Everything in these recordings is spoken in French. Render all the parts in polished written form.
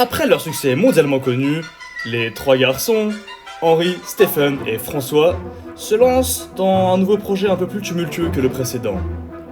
Après leur succès mondialement connu, les trois garçons, Henri, Stephen et François, se lancent dans un nouveau projet un peu plus tumultueux que le précédent.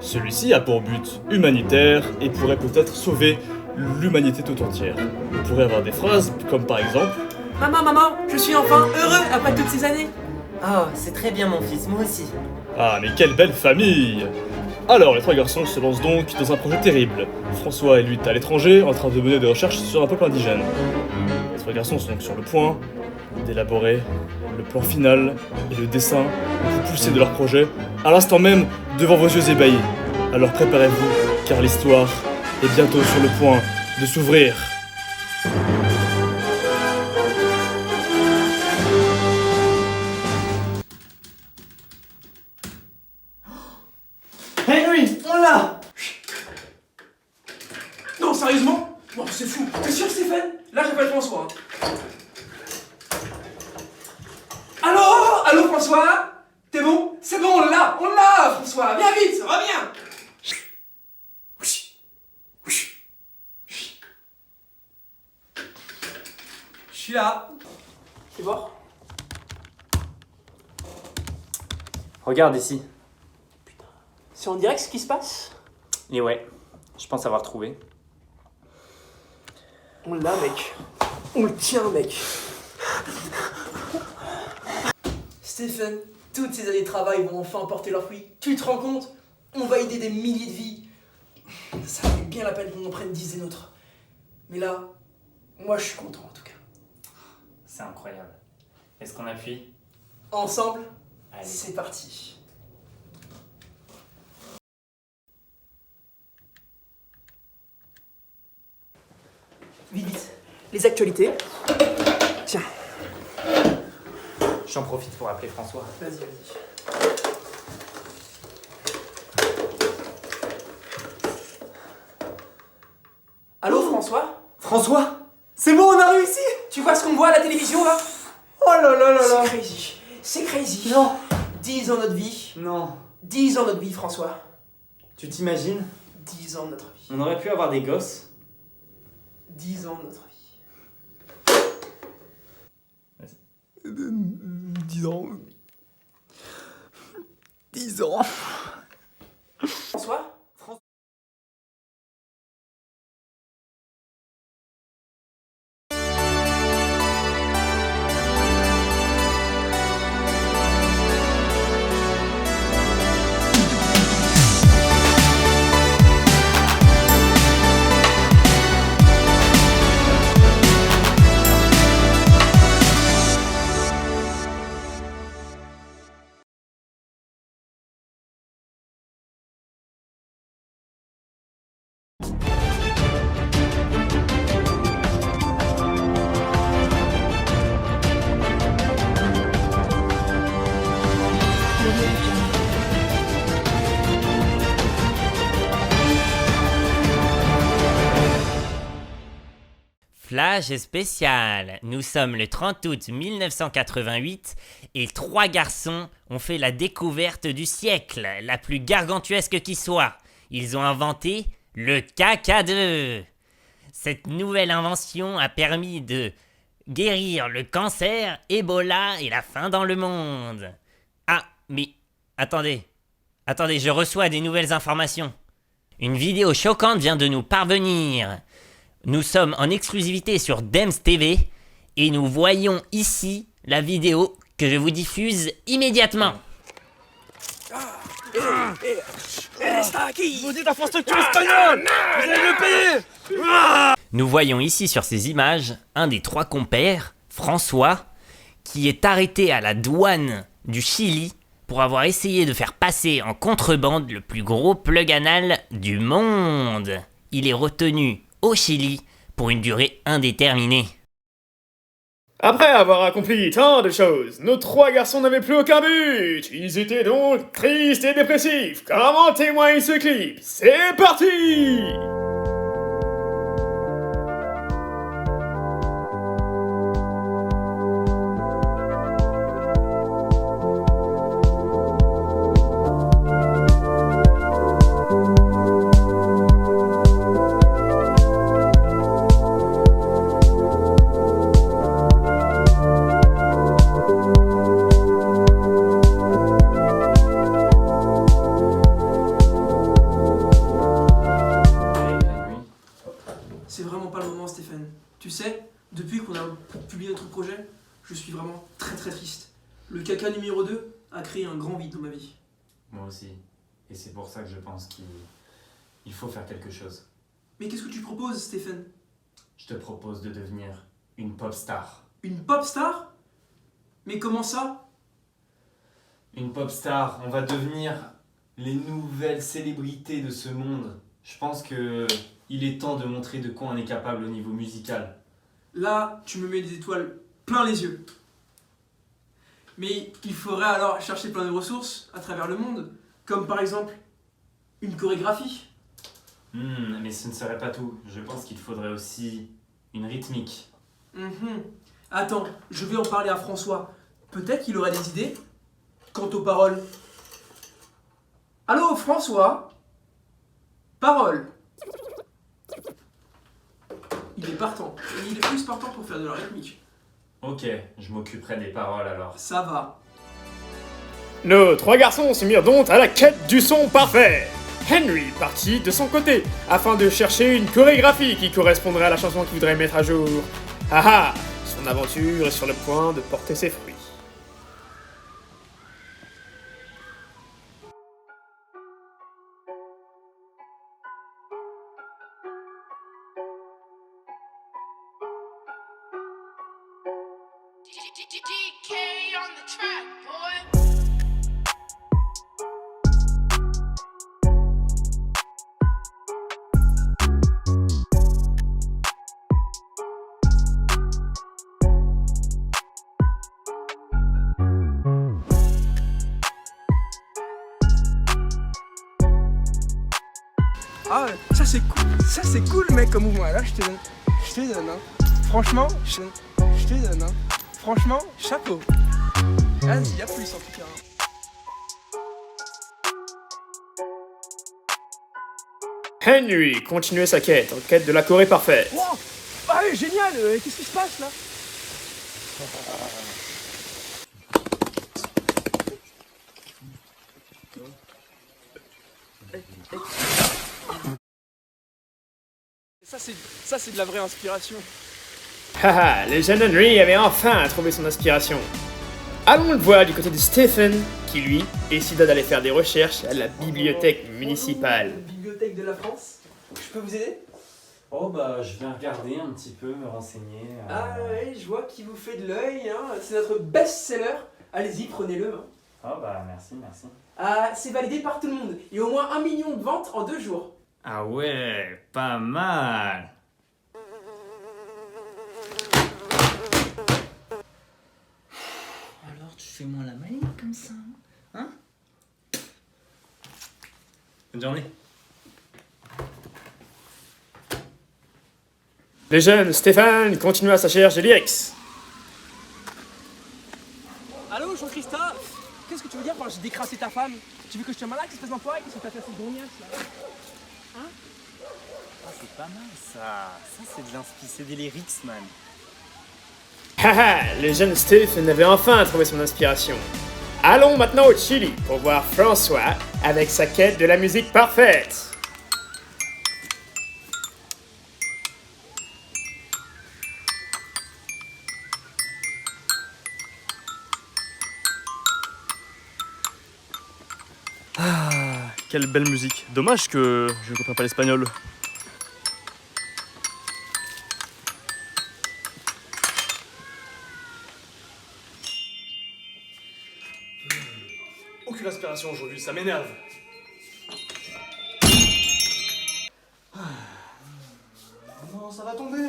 Celui-ci a pour but humanitaire et pourrait peut-être sauver l'humanité tout entière. On pourrait avoir des phrases comme par exemple Maman, je suis enfin heureux après toutes ces années. Oh, c'est très bien mon fils, moi aussi. « Ah mais quelle belle famille !» Alors les trois garçons se lancent donc dans un projet terrible. François est lui à l'étranger en train de mener des recherches sur un peuple indigène. Les trois garçons sont donc sur le point d'élaborer le plan final et le dessin le plus poussé de leur projet, à l'instant même devant vos yeux ébahis. Alors préparez-vous, car l'histoire est bientôt sur le point de s'ouvrir. Henry, on l'a. Non, sérieusement? Non, c'est fou. T'es sûr, Stephen? Là, j'appelle François. Allô, François? T'es bon? C'est bon, on l'a, François. Viens vite, reviens. Je suis là. Tu vois? Regarde ici. C'est en direct ce qui se passe? Et ouais, je pense avoir trouvé. On l'a, mec. On le tient, mec. Stephen, toutes ces années de travail vont enfin porter leurs fruits. Tu te rends compte? On va aider des milliers de vies. Ça valait bien la peine qu'on en prenne 10 des nôtres. Mais là, moi je suis content en tout cas. C'est incroyable. Est-ce qu'on appuie? Ensemble, Allez. c'est parti. Vite, les actualités. Tiens, J'en profite pour appeler François. vas-y. Allô, François? François? C'est bon, on a réussi! Tu vois ce qu'on voit à la télévision là? Oh là là là là! C'est crazy. C'est crazy. Non! 10 ans de notre vie. Non. 10 ans de notre vie, François. Tu t'imagines? 10 ans de notre vie. On aurait pu avoir des gosses. 10 ans de notre vie. 10 ans. 10 ans. François? Flash spécial. Nous sommes le 30 août 1988 et trois garçons ont fait la découverte du siècle, la plus gargantuesque qui soit. Ils ont inventé le KK2. Cette nouvelle invention a permis de guérir le cancer, Ebola et la faim dans le monde. Ah, mais attendez, je reçois des nouvelles informations. Une vidéo choquante vient de nous parvenir. Nous sommes en exclusivité sur Dems TV et nous voyons ici la vidéo que je vous diffuse immédiatement. Vous dites infrastructure espagnole. Vous allez le payer. Nous voyons ici sur ces images un des trois compères, François, qui est arrêté à la douane du Chili pour avoir essayé de faire passer en contrebande le plus gros plug anal du monde. Il est retenu au Chili pour une durée indéterminée. Après avoir accompli tant de choses, nos trois garçons n'avaient plus aucun but. Ils étaient donc tristes et dépressifs, comme en témoigne ce clip. C'est parti! sais, depuis qu'on a publié notre projet, je suis vraiment très très triste. Le caca numéro 2 a créé un grand vide dans ma vie. Moi aussi. Et c'est pour ça que je pense qu'il faut faire quelque chose. Mais qu'est-ce que tu proposes, Stephen? Je te propose de devenir une pop star. Une pop star? Mais comment ça? Une pop star, on va devenir les nouvelles célébrités de ce monde. Je pense que il est temps de montrer de quoi on est capable au niveau musical. Là, tu me mets des étoiles plein les yeux. Mais il faudrait alors chercher plein de ressources à travers le monde, comme par exemple une chorégraphie. Mais ce ne serait pas tout. Je pense qu'il faudrait aussi une rythmique. Attends, je vais en parler à François. Peut-être qu'il aurait des idées quant aux paroles. Allô, François? Paroles. Il est partant. Et il est plus partant pour faire de la rythmique. Ok, je m'occuperai des paroles alors. Ça va. Nos 3 garçons se mirent donc à la quête du son parfait. Henry partit de son côté, afin de chercher une chorégraphie qui correspondrait à la chanson qu'il voudrait mettre à jour. Ah ah, son aventure est sur le point de porter ses fruits. DK on the track, boy. Ah, ça c'est cool. Ça c'est cool, mec, comme mouvement. Là, je te donne, hein. Franchement, je te donne, hein. Franchement, chapeau. Vas-y, y'a plus en tout cas. Henry continuait sa quête, en quête de la choré parfaite. Wow, ah, ouais, génial. Qu'est-ce qui se passe là? Ça c'est de la vraie inspiration. Haha, le jeune Henry avait enfin trouvé son inspiration. Allons le voir du côté de Stephen, qui lui décida d'aller faire des recherches à la bibliothèque municipale. Bibliothèque de la France. Je peux vous aider? Oh bah je viens regarder un petit peu, me renseigner. Ah ouais, je vois qu'il vous fait de l'œil, hein. C'est notre best-seller. Allez-y, prenez-le. Hein. Oh bah merci, merci. Ah, c'est validé par tout le monde. Il y a au moins 1 million de ventes en 2 jours. Ah ouais, pas mal. Alors, tu fais moins la maline comme ça, hein? Bonne journée. Le jeune Stephen continua sa recherche de lyrics. Allô, Jean-Christophe? Qu'est-ce que tu veux dire par j'ai décrassé ta femme? Tu veux que je te malade, espèce d'enfoiré? Qu'est-ce que t'as fait cette grognasse là? Ah, c'est pas mal ça. Ça, c'est de l'inspi, c'est des lyrics, man. Haha, le jeune Stephen avait enfin trouvé son inspiration. Allons maintenant au Chili pour voir François avec sa quête de la musique parfaite. Ah, quelle belle musique. Dommage que je ne comprends pas l'espagnol. Aucune inspiration aujourd'hui, ça m'énerve. Non, ça va tomber.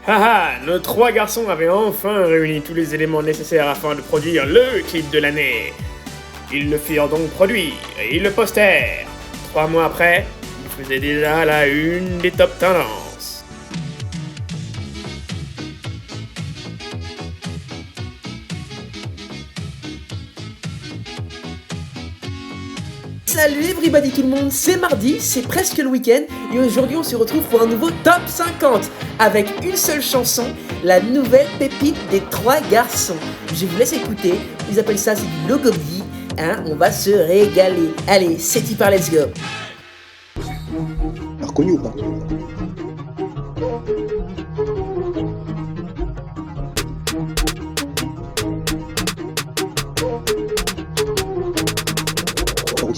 Haha, nos 3 garçons avaient enfin réuni tous les éléments nécessaires afin de produire le clip de l'année. Ils le firent donc produire et ils le postèrent. 3 mois après, ils faisaient déjà la une des top tendances. Salut everybody tout le monde, c'est mardi, c'est presque le week-end et aujourd'hui on se retrouve pour un nouveau top 50 avec une seule chanson, la nouvelle pépite des 3 garçons. Je vous laisse écouter, ils appellent ça c'est du logobdi, hein, on va se régaler. Allez, c'est y par, let's go. T'as reconnu ou pas?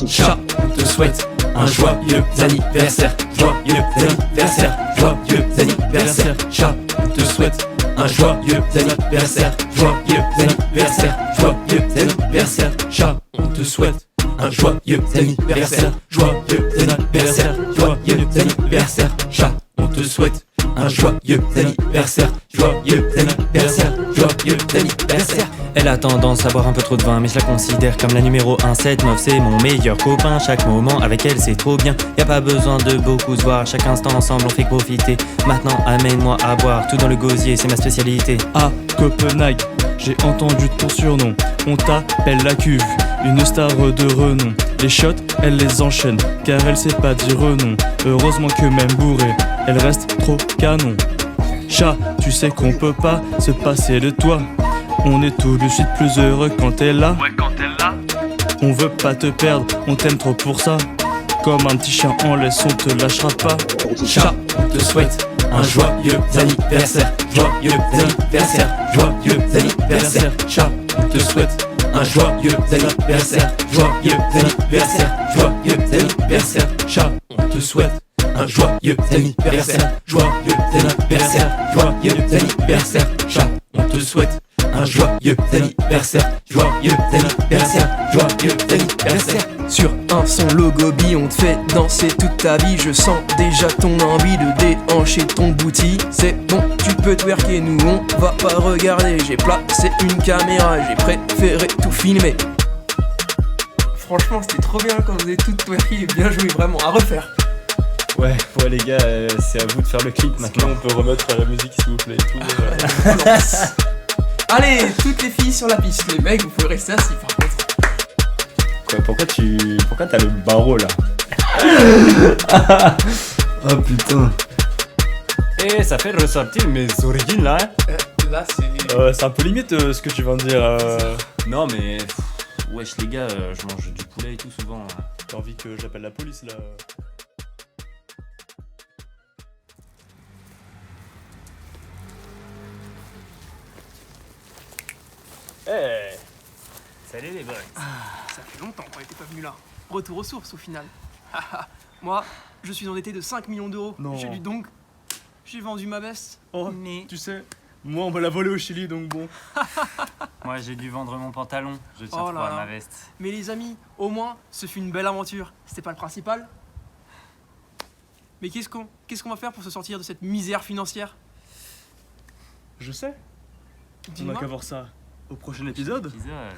Chat, on te souhaite un joyeux anniversaire, joyeux anniversaire, joyeux anniversaire. Chat, on te souhaite un joyeux anniversaire, joyeux anniversaire, joyeux anniversaire. Chat, on te souhaite un joyeux anniversaire, joyeux anniversaire, joyeux anniversaire. Chat, on te souhaite un joyeux anniversaire, joyeux anniversaire, joyeux anniversaire. Elle a tendance à boire un peu trop de vin, mais je la considère comme la numéro 1. Cette meuf c'est mon meilleur copain, chaque moment avec elle c'est trop bien. Y a pas besoin de beaucoup se voir, chaque instant ensemble on fait profiter. Maintenant amène-moi à boire, tout dans le gosier c'est ma spécialité. À Copenhague, j'ai entendu ton surnom. On t'appelle la cuve, une star de renom. Les shots, elle les enchaîne, car elle sait pas dire non. Heureusement que même bourrée, elle reste trop canon. Chat, tu sais qu'on peut pas se passer de toi. On est tout de suite plus heureux quand t'es là. Ouais, quand t'es là. On veut pas te perdre, on t'aime trop pour ça. Comme un petit chien en laisse, on te lâchera pas. Chat, on te souhaite un joyeux anniversaire, joyeux anniversaire, joyeux anniversaire. Chat, on te souhaite un joyeux anniversaire, joyeux anniversaire, joyeux anniversaire. Chat, on te souhaite un joyeux anniversaire, joyeux anniversaire, joyeux anniversaire. Chat, on te souhaite un joyeux anniversaire, joyeux anniversaire, joyeux anniversaire. Sur un son logobi, on te fait danser toute ta vie. Je sens déjà ton envie de déhancher ton bouti. C'est bon, tu peux twerker, nous on va pas regarder. J'ai placé une caméra, j'ai préféré tout filmer. Franchement, c'était trop bien quand vous avez tout twerké. Bien joué, vraiment, à refaire. Ouais, les gars, c'est à vous de faire le clip maintenant. On peut remettre la musique s'il vous plaît et tout. Allez, toutes les filles sur la piste. Les mecs, vous pouvez rester assis par contre. Quoi, pourquoi t'as le barreau là? Oh putain. Eh, ça fait ressortir mes origines là, hein? Là, c'est... C'est un peu limite ce que tu viens de dire. Non mais... wesh les gars, je mange du poulet et tout souvent. T'as envie que j'appelle la police là? Hey. Salut les boys. Ça fait longtemps qu'on n'était pas venu là. Retour aux sources au final. Moi, je suis endetté de 5 millions d'euros. Non. J'ai vendu ma veste. Oh, Mais tu sais, moi on me l'a volé au Chili donc bon. Moi j'ai dû vendre mon pantalon, je tiens Oh trop là à là. ma veste. Mais les amis, au moins, ce fut une belle aventure. C'était pas le principal. Mais qu'est-ce qu'on va faire pour se sortir de cette misère financière? Je sais, on Dis-moi. a qu'à voir ça au prochain épisode. Épisode.